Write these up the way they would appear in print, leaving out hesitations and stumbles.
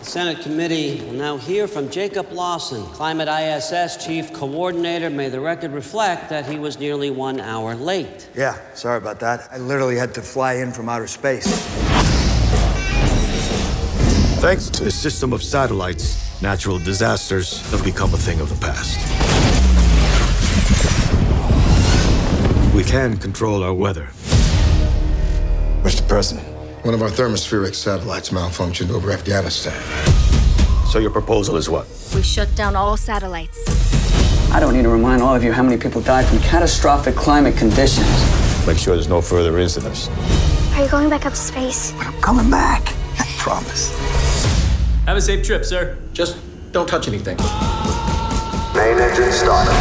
The Senate committee will now hear from Jacob Lawson, Climate ISS Chief Coordinator. May the record reflect that he was nearly 1 hour late. Yeah, sorry about that. I literally had to fly in from outer space. Thanks to a system of satellites, natural disasters have become a thing of the past. We can control our weather. Mr. President, one of our thermospheric satellites malfunctioned over Afghanistan. So your proposal is what? We shut down all satellites. I don't need to remind all of you how many people died from catastrophic climate conditions. Make sure there's no further incidents. Are you going back up to space? But I'm coming back. I promise. Have a safe trip, sir. Just don't touch anything. Main engine started.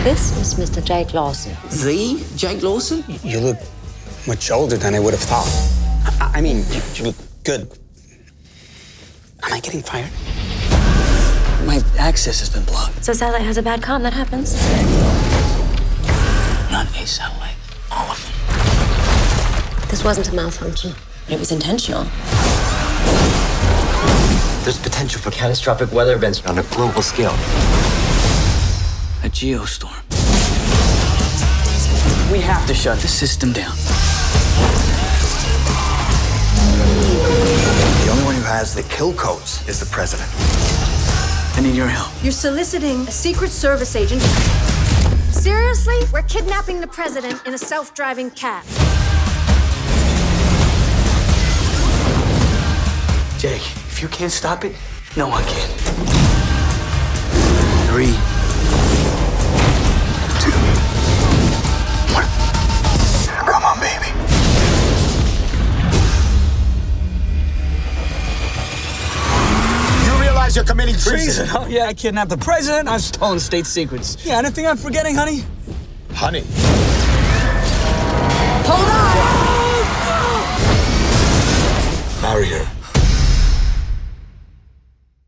This is Mr. Jake Lawson. The Jake Lawson? You look much older than I would have thought. I mean, you look good. Am I getting fired? My access has been blocked. So satellite has a bad comm, that happens. Not a satellite, all of them. This wasn't a malfunction. It was intentional. There's potential for catastrophic weather events on a global scale. A geostorm. We have to shut the system down. The only one who has the kill codes is the president. I need your help. You're soliciting a Secret Service agent. Seriously? We're kidnapping the president in a self-driving cab. Jake, if you can't stop it, no one can. 3, 2, 1. Come on, baby. You realize you're committing treason? Oh, yeah, I kidnapped the president. I've stolen state secrets. Yeah, anything I'm forgetting, honey? Honey. Hold on!